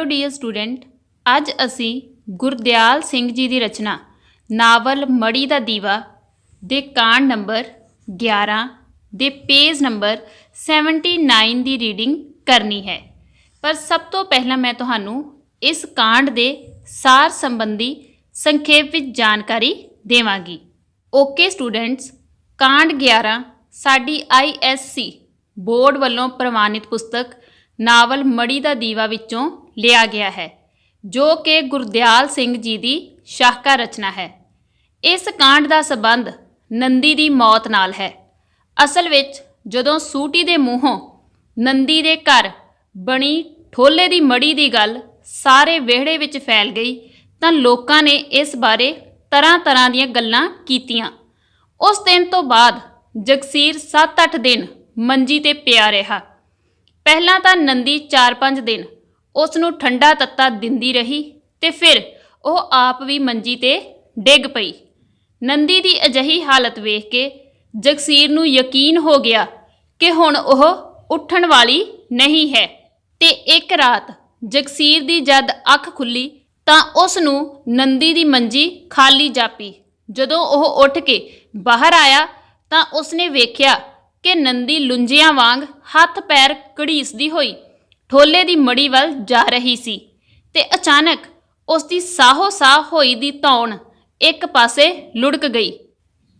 Hello dear student, ਅੱਜ ਅਸੀਂ ਗੁਰਦਿਆਲ ਸਿੰਘ ਜੀ ਦੀ ਰਚਨਾ novel ਮੜੀ ਦਾ ਦੀਵਾ ਦੇ ਕਾਂਡ ਨੰਬਰ 11 ਦੇ ਪੇਜ ਨੰਬਰ 79 ਦੀ ਰੀਡਿੰਗ ਕਰਨੀ ਹੈ। ਪਰ ਸਭ ਤੋਂ ਪਹਿਲਾਂ ਮੈਂ ਤੁਹਾਨੂੰ ਇਸ ਕਾਂਡ ਦੇ ਸਾਰ ਸੰਬੰਧੀ ਸੰਖੇਪ ਵਿੱਚ ਜਾਣਕਾਰੀ ਦੇਵਾਂਗੀ। ਓਕੇ ਸਟੂਡੈਂਟਸ, ਕਾਂਡ 11 ਸਾਡੀ ISC ਬੋਰਡ ਵੱਲੋਂ ਪ੍ਰਵਾਨਿਤ ਪੁਸਤਕ ਨਾਵਲ ਮੜੀ ਦਾ ਦੀਵਾ ਵਿੱਚੋਂ ਲਿਆ ਗਿਆ ਹੈ, ਜੋ ਕਿ ਗੁਰਦਿਆਲ ਸਿੰਘ ਜੀ ਦੀ ਸ਼ਾਹਕਾਰ ਰਚਨਾ ਹੈ। ਇਸ ਕਾਂਡ ਦਾ ਸੰਬੰਧ ਨੰਦੀ ਦੀ ਮੌਤ ਨਾਲ ਹੈ। ਅਸਲ ਵਿੱਚ ਜਦੋਂ ਸੂਟੀ ਦੇ ਮੂੰਹੋਂ ਨੰਦੀ ਦੇ ਘਰ ਬਣੀ ਠੋਲੇ ਦੀ ਮੜੀ ਦੀ ਗੱਲ ਸਾਰੇ ਵਿਹੜੇ ਵਿੱਚ ਫੈਲ ਗਈ ਤਾਂ ਲੋਕਾਂ ਨੇ ਇਸ ਬਾਰੇ ਤਰ੍ਹਾਂ ਦੀਆਂ ਗੱਲਾਂ ਕੀਤੀਆਂ। ਉਸ ਦਿਨ ਤੋਂ ਬਾਅਦ ਜਗਸੀਰ 7-8 ਦਿਨ ਮੰਜੀ ਤੇ ਪਿਆ ਰਿਹਾ। ਪਹਿਲਾਂ ਤਾਂ ਨੰਦੀ 4-5 ਦਿਨ ਉਸ ਨੂੰ ਠੰਡਾ ਤੱਤਾ ਦਿੰਦੀ ਰਹੀ ਤੇ ਫਿਰ ਉਹ ਆਪ ਵੀ ਮੰਜੀ ਤੇ ਡਿੱਗ ਪਈ। ਨੰਦੀ ਦੀ ਅਜਿਹੀ ਹਾਲਤ ਵੇਖ ਕੇ ਜਗਸੀਰ ਨੂੰ ਯਕੀਨ ਹੋ ਗਿਆ ਕਿ ਹੁਣ ਉਹ ਉੱਠਣ ਵਾਲੀ ਨਹੀਂ ਹੈ ਤੇ ਇੱਕ ਰਾਤ ਜਗਸੀਰ ਦੀ ਜਦ ਅੱਖ ਖੁੱਲੀ ਤਾਂ ਉਸ ਨੂੰ ਨੰਦੀ ਦੀ ਮੰਜੀ ਖਾਲੀ ਜਾਪੀ। ਜਦੋਂ ਉਹ ਉੱਠ ਕੇ ਬਾਹਰ ਆਇਆ ਤਾਂ ਉਸਨੇ ਵੇਖਿਆ ਕਿ ਨੰਦੀ ਲੁੰਜਿਆਂ ਵਾਂਗ ਹੱਥ ਪੈਰ ਘੜੀਸਦੀ ਹੋਈ ਠੋਲੇ ਦੀ ਮੜੀ ਵੱਲ ਜਾ ਰਹੀ ਸੀ ਤੇ ਅਚਾਨਕ ਉਸ ਦੀ ਸਾਹੋ ਸਾਹ ਹੋਈ ਦੀ ਧੌਣ ਇੱਕ ਪਾਸੇ ਲੁੜਕ ਗਈ।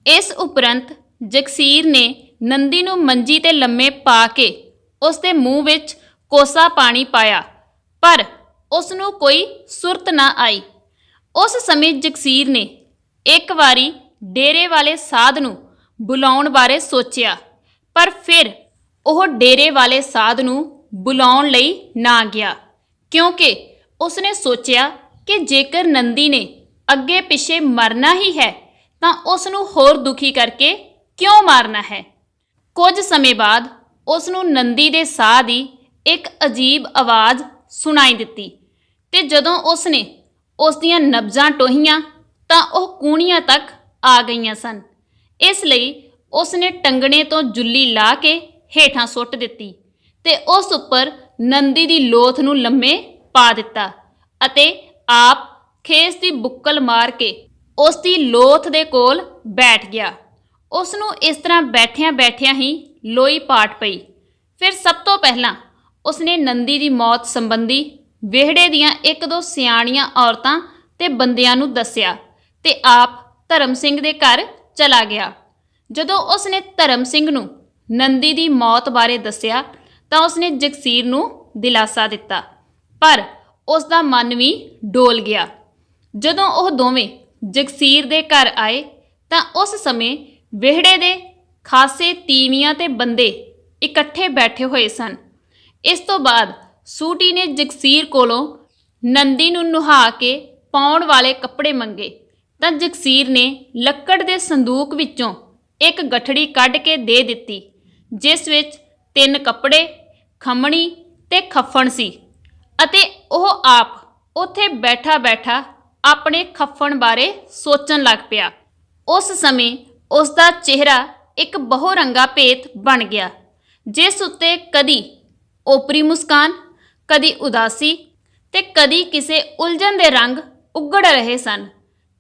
ਇਸ ਉਪਰੰਤ ਜਗਸੀਰ ਨੇ ਨੰਦੀ ਨੂੰ ਮੰਜੀ ਤੇ ਲੰਮੇ ਪਾ ਕੇ ਉਸ ਦੇ ਮੂੰਹ ਵਿੱਚ ਕੋਸਾ ਪਾਣੀ ਪਾਇਆ, ਪਰ ਉਸ ਨੂੰ ਕੋਈ ਸੁਰਤ ਨਾ ਆਈ। ਉਸ ਸਮੇਂ ਜਗਸੀਰ ਨੇ ਇੱਕ ਵਾਰੀ ਡੇਰੇ ਵਾਲੇ ਸਾਧ ਨੂੰ ਬੁਲਾਉਣ ਬਾਰੇ ਸੋਚਿਆ, ਪਰ ਫਿਰ ਉਹ ਡੇਰੇ ਵਾਲੇ ਸਾਧ ਨੂੰ ਬੁਲਾਉਣ ਲਈ ਨਾ ਗਿਆ, ਕਿਉਂਕਿ ਉਸਨੇ ਸੋਚਿਆ ਕਿ ਜੇਕਰ ਨੰਦੀ ਨੇ ਅੱਗੇ ਪਿੱਛੇ ਮਰਨਾ ਹੀ ਹੈ ਤਾਂ ਉਸ ਨੂੰ ਹੋਰ ਦੁਖੀ ਕਰਕੇ ਕਿਉਂ ਮਾਰਨਾ ਹੈ। ਕੁਝ ਸਮੇਂ ਬਾਅਦ ਉਸ ਨੂੰ ਨੰਦੀ ਦੇ ਸਾਹ ਦੀ ਇੱਕ ਅਜੀਬ ਆਵਾਜ਼ ਸੁਣਾਈ ਦਿੱਤੀ ਤੇ ਜਦੋਂ ਉਸ ਨੇ ਉਸ ਦੀਆਂ ਨਬਜ਼ਾਂ ਟੋਹੀਆਂ ਤਾਂ ਉਹ ਕੂਣੀਆਂ ਤੱਕ ਆ ਗਈਆਂ ਸਨ। ਇਸ ਲਈ ਉਸ ਨੇ ਟੰਗਣੇ ਤੋਂ ਜੁੱਲੀ ਲਾ ਕੇ ਹੇਠਾਂ ਸੁੱਟ ਦਿੱਤੀ ਤੇ ਉਸ ਉੱਪਰ ਨੰਦੀ ਦੀ ਲੋਥ ਨੂੰ ਲੰਮੇ ਪਾ ਦਿੱਤਾ ਅਤੇ ਆਪ ਖੇਸ ਦੀ ਬੁੱਕਲ ਮਾਰ ਕੇ ਉਸ ਦੀ ਲੋਥ ਦੇ ਕੋਲ ਬੈਠ ਗਿਆ। ਉਸ ਨੂੰ ਇਸ ਤਰ੍ਹਾਂ ਬੈਠਿਆਂ ਹੀ ਲੋਈ ਪਾਟ ਪਈ। ਫਿਰ ਸਭ ਤੋਂ ਪਹਿਲਾਂ ਉਸਨੇ ਨੰਦੀ ਦੀ ਮੌਤ ਸੰਬੰਧੀ ਵਿਹੜੇ ਦੀਆਂ 1-2 ਸਿਆਣੀਆਂ ਔਰਤਾਂ ਤੇ ਬੰਦਿਆਂ ਨੂੰ ਦੱਸਿਆ ਤੇ ਆਪ ਧਰਮ ਸਿੰਘ ਦੇ ਘਰ ਚਲਾ ਗਿਆ। ਜਦੋਂ ਉਸਨੇ ਧਰਮ ਸਿੰਘ ਨੂੰ ਨੰਦੀ ਦੀ ਮੌਤ ਬਾਰੇ ਦੱਸਿਆ ਤਾਂ ਉਸਨੇ ਜਗਸੀਰ ਨੂੰ ਦਿਲਾਸਾ ਦਿੱਤਾ, ਪਰ ਉਸ ਦਾ ਮਨ ਵੀ ਡੋਲ ਗਿਆ। ਜਦੋਂ ਉਹ ਦੋਵੇਂ ਜਗਸੀਰ ਦੇ ਘਰ ਆਏ ਤਾਂ ਉਸ ਸਮੇਂ ਵਿਹੜੇ ਦੇ ਖਾਸੇ ਤੀਵੀਆਂ ਤੇ ਬੰਦੇ ਇਕੱਠੇ ਬੈਠੇ ਹੋਏ ਸਨ। ਇਸ ਤੋਂ ਬਾਅਦ ਸੂਟੀ ਨੇ ਜਗਸੀਰ ਕੋਲੋਂ ਨੰਦੀ ਨੂੰ ਨੁਹਾ ਕੇ ਪਾਉਣ ਵਾਲੇ ਕੱਪੜੇ ਮੰਗੇ ਤਾਂ ਜਗਸੀਰ ਨੇ ਲੱਕੜ ਦੇ ਸੰਦੂਕ ਵਿੱਚੋਂ ਇੱਕ ਗਠੜੀ ਕੱਢ ਕੇ ਦੇ ਦਿੱਤੀ, ਜਿਸ ਵਿੱਚ 3 ਕੱਪੜੇ, ਖੰਮਣੀ ਤੇ ਖੱਫਣ ਸੀ ਅਤੇ ਉਹ ਆਪ ਉੱਥੇ ਬੈਠਾ ਆਪਣੇ ਖੱਫਣ ਬਾਰੇ ਸੋਚਣ ਲੱਗ ਪਿਆ। ਉਸ ਸਮੇਂ ਉਸ ਦਾ ਚਿਹਰਾ ਇੱਕ ਬਹੁਰੰਗਾ ਭੇਤ ਬਣ ਗਿਆ, ਜਿਸ ਉੱਤੇ ਕਦੀ ਓਪਰੀ ਮੁਸਕਾਨ, ਕਦੀ ਉਦਾਸੀ ਤੇ ਕਦੀ ਕਿਸੇ ਉਲਝਣ ਦੇ ਰੰਗ ਉੱਗੜ ਰਹੇ ਸਨ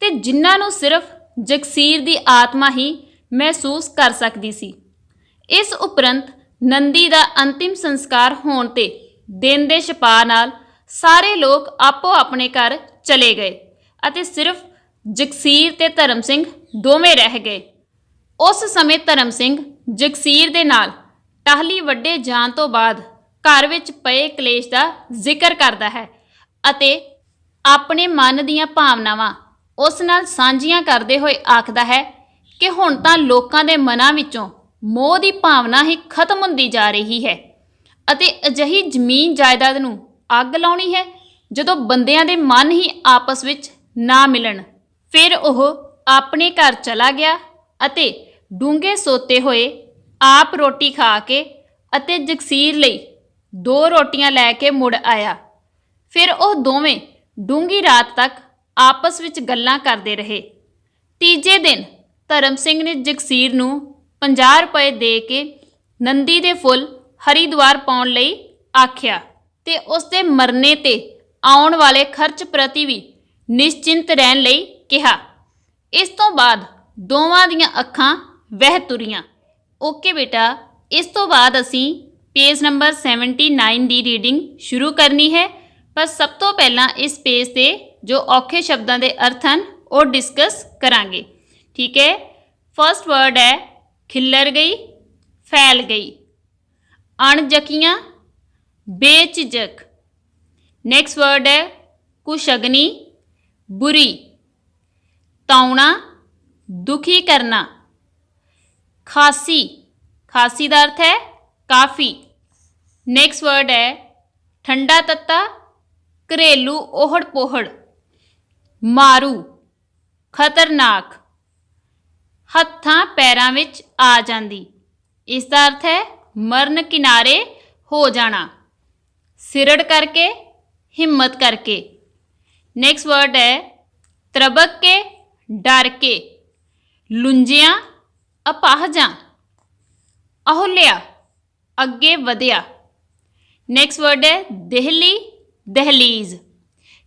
ਤੇ ਜਿਨ੍ਹਾਂ ਨੂੰ ਸਿਰਫ ਜਗਸੀਰ ਦੀ ਆਤਮਾ ਹੀ ਮਹਿਸੂਸ ਕਰ ਸਕਦੀ ਸੀ। ਇਸ ਉਪਰੰਤ ਨੰਦੀ ਦਾ ਅੰਤਿਮ ਸੰਸਕਾਰ ਹੋਣ ਤੇ ਦਿਨ ਦੇ ਛਪਾ ਨਾਲ ਸਾਰੇ ਲੋਕ ਆਪੋ ਆਪਣੇ ਘਰ ਚਲੇ ਗਏ ਅਤੇ ਸਿਰਫ ਜਗਸੀਰ ਤੇ ਧਰਮ ਸਿੰਘ ਦੋਵੇਂ ਰਹਿ ਗਏ। ਉਸ ਸਮੇਂ ਧਰਮ ਸਿੰਘ ਜਗਸੀਰ ਦੇ ਨਾਲ ਟਾਹਲੀ ਵੱਡੇ ਜਾਣ ਤੋਂ ਬਾਅਦ ਘਰ ਵਿੱਚ ਪਏ ਕਲੇਸ਼ ਦਾ ਜ਼ਿਕਰ ਕਰਦਾ ਹੈ ਅਤੇ ਆਪਣੇ ਮਨ ਦੀਆਂ ਭਾਵਨਾਵਾਂ ਉਸ ਨਾਲ ਸਾਂਝੀਆਂ ਕਰਦੇ ਹੋਏ ਆਖਦਾ ਹੈ ਕਿ ਹੁਣ ਤਾਂ ਲੋਕਾਂ ਦੇ ਮਨਾਂ ਵਿੱਚੋਂ ਮੋਹ ਦੀ ਭਾਵਨਾ ਹੀ ਖਤਮ ਹੁੰਦੀ ਜਾ ਰਹੀ ਹੈ ਅਤੇ ਅਜਿਹੀ ਜ਼ਮੀਨ ਜਾਇਦਾਦ ਨੂੰ ਅੱਗ ਲਾਉਣੀ ਹੈ ਜਦੋਂ ਬੰਦਿਆਂ ਦੇ ਮਨ ਹੀ ਆਪਸ ਵਿੱਚ ਨਾ ਮਿਲਣ। ਫਿਰ ਉਹ ਆਪਣੇ ਘਰ ਚਲਾ ਗਿਆ ਅਤੇ ਡੂੰਘੇ ਸੋਤੇ ਹੋਏ ਆਪ ਰੋਟੀ ਖਾ ਕੇ ਅਤੇ ਜਗਸੀਰ ਲਈ 2 ਰੋਟੀਆਂ ਲੈ ਕੇ ਮੁੜ ਆਇਆ। ਫਿਰ ਉਹ ਦੋਵੇਂ ਡੂੰਘੀ ਰਾਤ ਤੱਕ ਆਪਸ ਵਿੱਚ ਗੱਲਾਂ ਕਰਦੇ ਰਹੇ। ਤੀਜੇ ਦਿਨ ਧਰਮ ਸਿੰਘ ਨੇ ਜਗਸੀਰ ਨੂੰ 50 ਰੁਪਏ ਦੇ ਕੇ ਨੰਦੀ ਦੇ ਫੁੱਲ ਹਰਿਦੁਆਰ ਪਾਉਣ ਲਈ ਆਖਿਆ ਤੇ ਉਸ ਦੇ ਮਰਨੇ ਤੇ ਆਉਣ ਵਾਲੇ ਖਰਚ ਪ੍ਰਤੀ ਵੀ ਨਿਸ਼ਚਿੰਤ ਰਹਿਣ ਲਈ ਕਿਹਾ। ਇਸ ਤੋਂ ਬਾਅਦ ਦੋਵਾਂ ਦੀਆਂ ਅੱਖਾਂ ਵਹਿ ਤੁਰੀਆਂ। ਓਕੇ ਬੇਟਾ, ਇਸ ਤੋਂ ਬਾਅਦ ਅਸੀਂ ਪੇਜ ਨੰਬਰ 79 ਦੀ ਰੀਡਿੰਗ ਸ਼ੁਰੂ ਕਰਨੀ ਹੈ, ਪਰ ਸਭ ਤੋਂ ਪਹਿਲਾਂ ਇਸ ਪੇਜ ਤੇ ਜੋ ਔਖੇ ਸ਼ਬਦਾਂ ਦੇ ਅਰਥ ਹਨ ਉਹ ਡਿਸਕਸ ਕਰਾਂਗੇ। ਠੀਕ ਹੈ। ਫਸਟ ਵਰਡ ਹੈ ਖਿੱਲਰ ਗਈ, ਫੈਲ ਗਈ। ਅਣਜਕੀਆਂ, ਬੇਝਿਜਕ। ਨੈਕਸਟ ਵਰਡ ਹੈ ਕੁਸ਼ਗਨੀ, बुरी। ताउना, दुखी करना। खासी, खासी का अर्थ है काफ़ी। नेक्स्ट वर्ड है ठंडा तत्ता, घरेलू ओहड़ पोहड़। मारू, खतरनाक। हत्थां पैरां विच आ जांदी, इसका अर्थ है मरण किनारे हो जाना। सिरड़ करके, हिम्मत करके। नेक्स्ट वर्ड है त्रबक के, डर के। लुंजिया, अपाहजा। अहुलिया, अगे वधिया। नेक्स्ट वर्ड है देहली, दहलीज।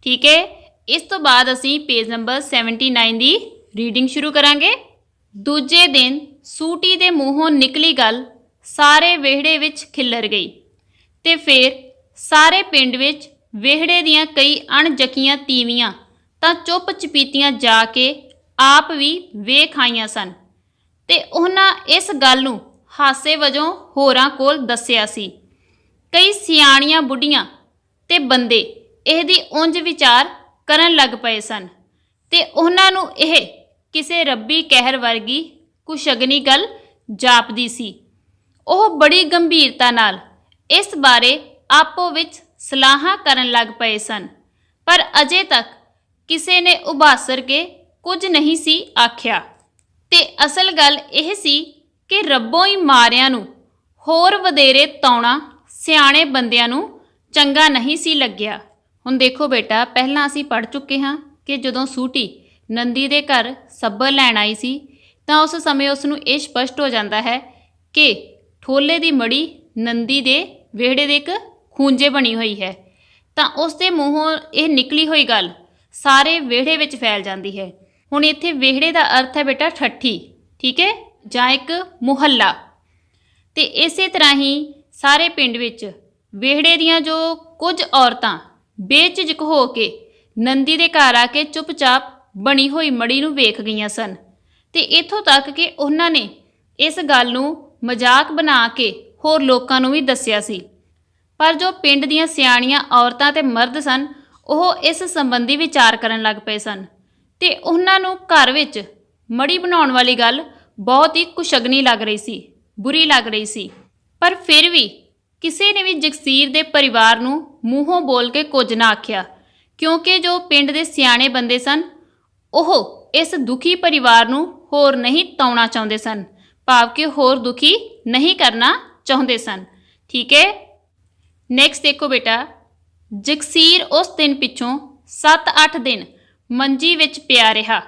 ठीक है। इस तो बाद असी पेज नंबर 79 की रीडिंग शुरू करांगे। दूजे दिन सूटी दे मूहों निकली गल सारे विहड़े विच खिलर गई ते फिर सारे पिंड विच विहड़े दियां कई अणजकीਆਂ ਤੀਵੀਆਂ ਤਾਂ ਚੁੱਪ ਚਪੀਤੀਆਂ ਜਾ ਕੇ ਆਪ ਵੀ ਵੇਖ ਆਈਆਂ ਸਨ ਤੇ ਉਹਨਾਂ ਇਸ ਗੱਲ ਨੂੰ ਹਾਸੇ ਵਜੋਂ ਹੋਰਾਂ ਕੋਲ ਦੱਸਿਆ ਸੀ। ਕਈ ਸਿਆਣੀਆਂ ਬੁੱਢੀਆਂ ਤੇ ਬੰਦੇ ਇਹਦੀ ਉਂਝ ਵਿਚਾਰ ਕਰਨ ਲੱਗ ਪਏ ਸਨ ਤੇ ਉਹਨਾਂ ਨੂੰ ਇਹ ਕਿਸੇ ਰੱਬੀ ਕਹਿਰ ਵਰਗੀ ਕੁਸ਼ਗਨੀ ਗੱਲ ਜਾਪਦੀ ਸੀ। ਉਹ ਬੜੀ ਗੰਭੀਰਤਾ ਨਾਲ ਇਸ ਬਾਰੇ ਆਪੋ ਵਿੱਚ ਸਲਾਹਾਂ ਕਰਨ ਲੱਗ ਪਏ ਸਨ, ਪਰ ਅਜੇ ਤੱਕ ਕਿਸੇ ਨੇ ਉਭਾਸਰ ਕੇ ਕੁਝ ਨਹੀਂ ਸੀ ਆਖਿਆ। ਤੇ ਅਸਲ ਗੱਲ ਇਹ ਸੀ ਕਿ ਰੱਬੋਂ ਹੀ ਮਾਰਿਆਂ ਨੂੰ ਹੋਰ ਵਧੇਰੇ ਤਾਉਣਾ ਸਿਆਣੇ ਬੰਦਿਆਂ ਨੂੰ ਚੰਗਾ ਨਹੀਂ ਸੀ ਲੱਗਿਆ। ਹੁਣ ਦੇਖੋ ਬੇਟਾ, ਪਹਿਲਾਂ ਅਸੀਂ ਪੜ੍ਹ ਚੁੱਕੇ ਹਾਂ ਕਿ ਜਦੋਂ ਸੂਟੀ ਨੰਦੀ ਦੇ ਘਰ ਸੱਬਰ ਲੈਣ ਆਈ ਸੀ ਤਾਂ ਉਸ ਸਮੇਂ ਉਸ ਨੂੰ ਇਹ ਸਪਸ਼ਟ ਹੋ ਜਾਂਦਾ ਹੈ ਕਿ ਠੋਲੇ ਦੀ ਮੜੀ ਨੰਦੀ ਦੇ ਵਿਹੜੇ ਦੇ ਇੱਕ ਖੂੰਜੇ ਬਣੀ ਹੋਈ ਹੈ, ਤਾਂ ਉਸ ਦੇ ਮੂੰਹੋਂ ਇਹ ਨਿਕਲੀ ਹੋਈ ਗੱਲ ਸਾਰੇ ਵਿਹੜੇ ਵਿੱਚ ਫੈਲ ਜਾਂਦੀ ਹੈ। ਹੁਣ ਇੱਥੇ ਵਿਹੜੇ ਦਾ ਅਰਥ ਹੈ ਬੇਟਾ ਠੱਠੀ, ਠੀਕ ਹੈ, ਜਾਂ ਇੱਕ ਮੁਹੱਲਾ। ਤੇ ਇਸੇ ਤਰ੍ਹਾਂ ਹੀ ਸਾਰੇ ਪਿੰਡ ਵਿੱਚ ਵਿਹੜੇ ਦੀਆਂ ਜੋ ਕੁਝ ਔਰਤਾਂ ਬੇਝਿਜਕ ਹੋ ਕੇ ਨੰਦੀ ਦੇ ਘਰ ਆ ਕੇ ਚੁੱਪਚਾਪ ਬਣੀ ਹੋਈ ਮੜੀ ਨੂੰ ਵੇਖ ਗਈਆਂ ਸਨ ਤੇ ਇੱਥੋਂ ਤੱਕ ਕਿ ਉਹਨਾਂ ਨੇ ਇਸ ਗੱਲ ਨੂੰ ਮਜ਼ਾਕ ਬਣਾ ਕੇ ਹੋਰ ਲੋਕਾਂ ਨੂੰ ਵੀ ਦੱਸਿਆ ਸੀ। ਪਰ ਜੋ ਪਿੰਡ ਦੀਆਂ ਸਿਆਣੀਆਂ ਔਰਤਾਂ ਤੇ ਮਰਦ ਸਨ ਉਹ ਇਸ ਸੰਬੰਧੀ ਵਿਚਾਰ ਕਰਨ ਲੱਗ ਪਏ ਸਨ ਤੇ ਉਹਨਾਂ ਨੂੰ ਘਰ ਵਿੱਚ ਮੜੀ ਬਣਾਉਣ ਵਾਲੀ ਗੱਲ ਬਹੁਤ ਹੀ ਕੁਸ਼ਗਨੀ ਲੱਗ ਰਹੀ ਸੀ, ਬੁਰੀ ਲੱਗ ਰਹੀ ਸੀ। ਪਰ ਫਿਰ ਵੀ ਕਿਸੇ ਨੇ ਵੀ ਜਗਸੀਰ ਦੇ ਪਰਿਵਾਰ ਨੂੰ ਮੂੰਹੋਂ ਬੋਲ ਕੇ ਕੁਝ ਨਾ ਆਖਿਆ, ਕਿਉਂਕਿ ਜੋ ਪਿੰਡ ਦੇ ਸਿਆਣੇ ਬੰਦੇ ਸਨ ਉਹ ਇਸ ਦੁਖੀ ਪਰਿਵਾਰ ਨੂੰ ਹੋਰ ਨਹੀਂ ਤਾਉਣਾ ਚਾਹੁੰਦੇ ਸਨ, ਭਾਵ ਕਿ ਹੋਰ ਦੁਖੀ ਨਹੀਂ ਕਰਨਾ ਚਾਹੁੰਦੇ ਸਨ। ਠੀਕ ਹੈ। ਨੈਕਸਟ ਦੇਖੋ ਬੇਟਾ, ਜਗਸੀਰ ਉਸ ਦਿਨ ਪਿੱਛੋਂ 7-8 ਦਿਨ ਮੰਜੀ ਵਿੱਚ ਪਿਆ ਰਿਹਾ।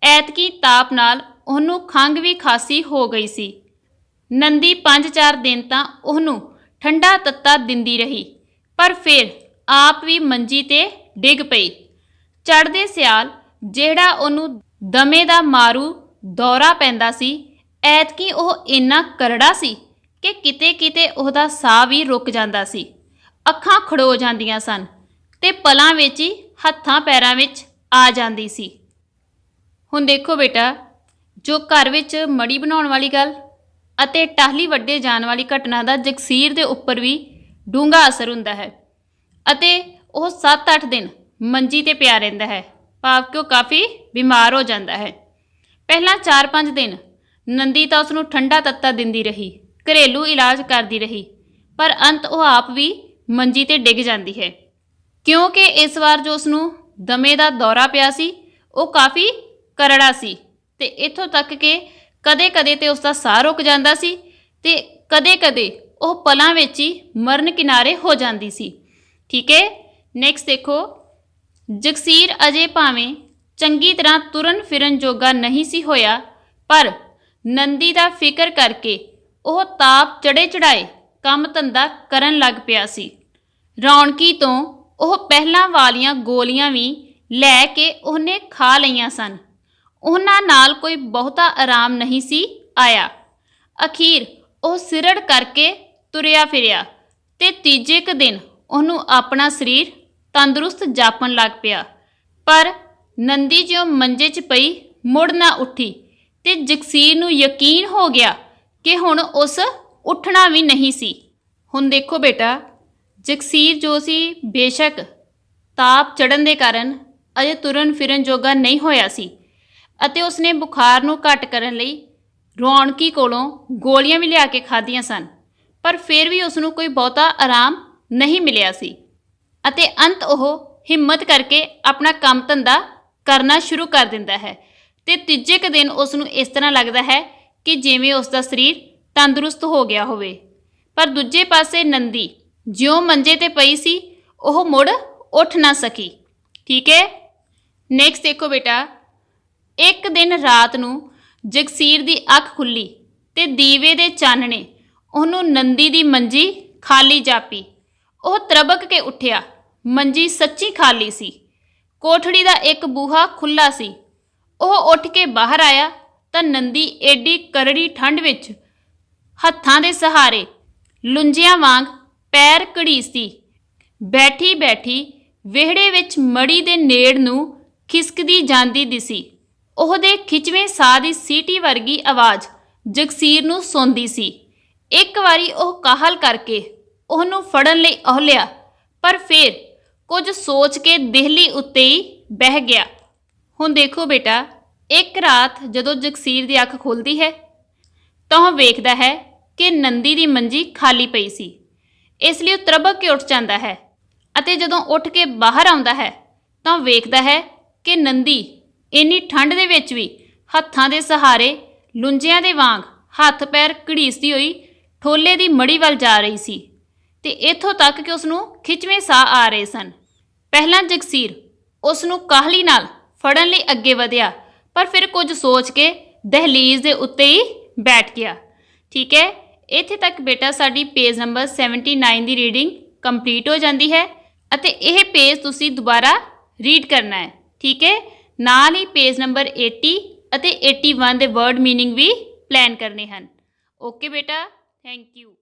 ਐਤਕੀ ਤਾਪ ਨਾਲ ਉਹਨੂੰ ਖੰਘ ਵੀ ਖਾਸੀ ਹੋ ਗਈ ਸੀ। ਨੰਦੀ 5-4 ਦਿਨ ਤਾਂ ਉਹਨੂੰ ਠੰਡਾ ਤੱਤਾ ਦਿੰਦੀ ਰਹੀ, ਪਰ ਫਿਰ ਆਪ ਵੀ ਮੰਜੀ ਤੇ ਡਿੱਗ ਪਈ। ਚੜ੍ਹਦੇ ਸਿਆਲ ਜਿਹੜਾ ਉਹਨੂੰ ਦਮੇ ਦਾ ਮਾਰੂ ਦੌਰਾ ਪੈਂਦਾ ਸੀ, ਐਤਕੀ ਉਹ ਇੰਨਾ ਕਰੜਾ ਸੀ ਕਿ ਕਿਤੇ ਕਿਤੇ ਉਹਦਾ ਸਾਹ ਵੀ ਰੁਕ ਜਾਂਦਾ ਸੀ, ਅੱਖਾਂ ਖੜੋ ਜਾਂਦੀਆਂ ਸਨ ਤੇ ਪਲਾਂ ਵਿੱਚ ਹੀ ਹੱਥਾਂ ਪੈਰਾਂ ਵਿੱਚ ਆ ਜਾਂਦੀ ਸੀ। ਹੁਣ ਦੇਖੋ ਬੇਟਾ, ਜੋ ਘਰ ਵਿੱਚ ਮੜੀ ਬਣਾਉਣ ਵਾਲੀ ਗੱਲ ਅਤੇ ਟਾਹਲੀ ਵੱਢੇ ਜਾਣ ਵਾਲੀ ਘਟਨਾ ਦਾ ਜਗਸੀਰ ਦੇ ਉੱਪਰ ਵੀ ਡੂੰਘਾ ਅਸਰ ਹੁੰਦਾ ਹੈ ਅਤੇ ਉਹ 7-8 ਦਿਨ ਮੰਜੀ ਤੇ ਪਿਆ ਰਹਿੰਦਾ ਹੈ, ਭਾਵ ਕਿ ਉਹ ਕਾਫੀ ਬਿਮਾਰ ਹੋ ਜਾਂਦਾ ਹੈ। ਪਹਿਲਾਂ 4-5 ਦਿਨ ਨੰਦੀ ਤਾਂ ਉਸ ਨੂੰ ਠੰਡਾ ਤੱਤਾ ਦਿੰਦੀ ਰਹੀ, ਘਰੇਲੂ ਇਲਾਜ ਕਰਦੀ ਰਹੀ, ਪਰ ਅੰਤ ਉਹ ਆਪ ਵੀ ਮੰਜੀ ਤੇ ਡਿੱਗ ਜਾਂਦੀ ਹੈ, ਕਿਉਂਕਿ ਇਸ ਵਾਰ ਜੋ ਉਸ ਨੂੰ ਦਮੇ ਦਾ ਦੌਰਾ ਪਿਆ ਸੀ ਉਹ ਕਾਫੀ ਕਰੜਾ ਸੀ ਤੇ ਇੱਥੋਂ ਤੱਕ ਕਿ ਕਦੇ-ਕਦੇ ਤੇ ਉਸ ਦਾ ਸਾਹ ਰੁਕ ਜਾਂਦਾ ਸੀ ਤੇ ਕਦੇ-ਕਦੇ ਉਹ ਪਲਾਂ ਵਿੱਚ ਹੀ ਮਰਨ ਕਿਨਾਰੇ ਹੋ ਜਾਂਦੀ ਸੀ। ਠੀਕ ਹੈ। ਨੈਕਸਟ ਦੇਖੋ, ਜਗਸੀਰ ਅਜੇ ਭਾਵੇਂ ਚੰਗੀ ਤਰ੍ਹਾਂ ਤੁਰਨ ਫਿਰਨ ਜੋਗਾ ਨਹੀਂ ਸੀ ਹੋਇਆ, ਪਰ ਨੰਦੀ ਦਾ ਫਿਕਰ ਕਰਕੇ ਉਹ ਤਾਪ ਚੜੇ ਚੜਾਏ ਕੰਮ ਧੰਦਾ ਕਰਨ ਲੱਗ ਪਿਆ ਸੀ। ਰੌਣਕੀ ਤੋਂ ਉਹ ਪਹਿਲਾਂ ਵਾਲੀਆਂ ਗੋਲੀਆਂ ਵੀ ਲੈ ਕੇ ਉਹਨੇ ਖਾ ਲਈਆਂ ਸਨ। ਉਹਨਾਂ ਨਾਲ ਕੋਈ ਬਹੁਤਾ ਆਰਾਮ ਨਹੀਂ ਸੀ ਆਇਆ। ਅਖੀਰ ਉਹ ਸਿਰੜ ਕਰਕੇ ਤੁਰਿਆ ਫਿਰਿਆ ਤੇ ਤੀਜੇ ਕੁ ਦਿਨ ਉਹਨੂੰ ਆਪਣਾ ਸਰੀਰ ਤੰਦਰੁਸਤ ਜਾਪਣ ਲੱਗ ਪਿਆ। ਪਰ ਨੰਦੀ ਜਿਉਂ ਮੰਜੇ 'ਚ ਪਈ ਮੁੜ ਨਾ ਉੱਠੀ ਤੇ ਜਗਸੀਰ ਨੂੰ ਯਕੀਨ ਹੋ ਗਿਆ ਕਿ ਹੁਣ ਉਸ ਉੱਠਣਾ ਵੀ ਨਹੀਂ ਸੀ। ਹੁਣ ਦੇਖੋ ਬੇਟਾ, ਜਗਸੀਰ ਜੋ ਸੀ ਬੇਸ਼ੱਕ ਤਾਪ ਚੜ੍ਹਨ ਦੇ ਕਾਰਨ ਅਜੇ ਤੁਰਨ ਫਿਰਨ ਜੋਗਾ ਨਹੀਂ ਹੋਇਆ ਸੀ ਅਤੇ ਉਸਨੇ ਬੁਖਾਰ ਨੂੰ ਘੱਟ ਕਰਨ ਲਈ ਰੌਣਕੀ ਕੋਲੋਂ ਗੋਲੀਆਂ ਵੀ ਲਿਆ ਕੇ ਖਾਧੀਆਂ ਸਨ, ਪਰ ਫਿਰ ਵੀ ਉਸ ਨੂੰ ਕੋਈ ਬਹੁਤਾ ਆਰਾਮ ਨਹੀਂ ਮਿਲਿਆ ਸੀ ਅਤੇ ਅੰਤ ਉਹ ਹਿੰਮਤ ਕਰਕੇ ਆਪਣਾ ਕੰਮ ਧੰਦਾ ਕਰਨਾ ਸ਼ੁਰੂ ਕਰ ਦਿੰਦਾ ਹੈ ਤੇ ਤੀਜੇ ਕੁ ਦਿਨ ਉਸ ਨੂੰ ਇਸ ਤਰ੍ਹਾਂ ਲੱਗਦਾ ਹੈ ਕਿ ਜਿਵੇਂ ਉਸ ਦਾ ਸਰੀਰ ਤੰਦਰੁਸਤ ਹੋ ਗਿਆ ਹੋਵੇ। ਪਰ ਦੂਜੇ ਪਾਸੇ ਨੰਦੀ ਜਿਉਂ ਮੰਜੇ ਤੇ ਪਈ ਸੀ ਉਹ ਮੁੜ ਉੱਠ ਨਾ ਸਕੀ। ਠੀਕ ਹੈ, ਨੈਕਸਟ ਦੇਖੋ ਬੇਟਾ, ਇੱਕ ਦਿਨ ਰਾਤ ਨੂੰ ਜਗਸੀਰ ਦੀ ਅੱਖ ਖੁੱਲੀ ਤੇ ਦੀਵੇ ਦੇ ਚਾਨਣੇ ਉਹਨੂੰ ਨੰਦੀ ਦੀ ਮੰਜੀ ਖਾਲੀ ਜਾਪੀ। ਉਹ ਤਰਬਕ ਕੇ ਉੱਠਿਆ। ਮੰਜੀ ਸੱਚੀ ਖਾਲੀ ਸੀ। ਕੋਠੜੀ ਦਾ ਇੱਕ ਬੂਹਾ ਖੁੱਲਾ ਸੀ। ਉਹ ਉੱਠ ਕੇ ਬਾਹਰ ਆਇਆ ਤਾਂ ਨੰਦੀ ਏਡੀ ਕਰੜੀ ਠੰਡ ਵਿੱਚ ਹੱਥਾਂ ਦੇ ਸਹਾਰੇ ਲੁੰਜਿਆਂ ਵਾਂਗ ਪੈਰ ਘੜੀਸਦੀ ਬੈਠੀ ਬੈਠੀ ਵਿਹੜੇ ਵਿੱਚ ਮੜੀ ਦੇ ਨੇੜ ਨੂੰ ਖਿਸਕਦੀ ਜਾਂਦੀ ਦਿਸੀ। ਉਹਦੇ ਖਿੱਚਵੇਂ ਸਾਹ ਦੀ ਸੀਟੀ ਵਰਗੀ ਆਵਾਜ਼ ਜਗਸੀਰ ਨੂੰ ਸੁਣਦੀ ਸੀ। ਇੱਕ ਵਾਰੀ ਉਹ ਕਾਹਲ ਕਰਕੇ ਉਹਨੂੰ ਫੜਨ ਲਈ ਅਹੁਲਿਆ, ਪਰ ਫਿਰ ਕੁਝ ਸੋਚ ਕੇ ਦੇਹਲੀ ਉੱਤੇ ਹੀ ਬਹਿ ਗਿਆ। ਹੁਣ ਦੇਖੋ ਬੇਟਾ, ਇੱਕ ਰਾਤ ਜਦੋਂ ਜਗਸੀਰ ਦੀ ਅੱਖ ਖੁੱਲ੍ਹਦੀ ਹੈ ਤਾਂ ਉਹ ਵੇਖਦਾ ਹੈ ਕਿ ਨੰਦੀ ਦੀ ਮੰਜੀ ਖਾਲੀ ਪਈ ਸੀ। ਇਸ ਲਈ ਉਹ ਤਰਬਕ ਕੇ ਉੱਠ ਜਾਂਦਾ ਹੈ ਅਤੇ ਜਦੋਂ ਉੱਠ ਕੇ ਬਾਹਰ ਆਉਂਦਾ ਹੈ ਤਾਂ ਵੇਖਦਾ ਹੈ ਕਿ ਨੰਦੀ ਇੰਨੀ ਠੰਡ ਦੇ ਵਿੱਚ ਵੀ ਹੱਥਾਂ ਦੇ ਸਹਾਰੇ ਲੁੰਜਿਆਂ ਦੇ ਵਾਂਗ ਹੱਥ ਪੈਰ ਘੜੀਸਦੀ ਹੋਈ ਠੋਲੇ ਦੀ ਮੜੀ ਵੱਲ ਜਾ ਰਹੀ ਸੀ ਤੇ ਇੱਥੋਂ ਤੱਕ ਕਿ ਉਸ ਨੂੰ ਖਿੱਚਵੇਂ ਸਾਹ ਆ ਰਹੇ ਸਨ। ਪਹਿਲਾਂ ਜਗਸੀਰ ਉਸ ਨੂੰ ਕਾਹਲੀ ਨਾਲ ਫੜਨ ਲਈ ਅੱਗੇ ਵਧਿਆ, ਪਰ ਫਿਰ ਕੁਝ ਸੋਚ ਕੇ ਦਹਲੀਜ਼ ਦੇ ਉੱਤੇ ਹੀ ਬੈਠ ਗਿਆ। ਠੀਕ ਹੈ, ਇੱਥੇ ਤੱਕ ਬੇਟਾ ਸਾਡੀ ਪੇਜ ਨੰਬਰ 79 ਦੀ ਰੀਡਿੰਗ ਕੰਪਲੀਟ ਹੋ ਜਾਂਦੀ ਹੈ ਅਤੇ ਇਹ ਪੇਜ ਤੁਸੀਂ ਦੁਬਾਰਾ ਰੀਡ ਕਰਨਾ ਹੈ। ਠੀਕ ਹੈ, ਨਾਲ ਹੀ ਪੇਜ ਨੰਬਰ 80 ਅਤੇ 81 ਦੇ ਵਰਡ ਮੀਨਿੰਗ ਵੀ ਪਲਾਨ ਕਰਨੇ ਹਨ। ਓਕੇ ਬੇਟਾ, ਥੈਂਕ ਯੂ।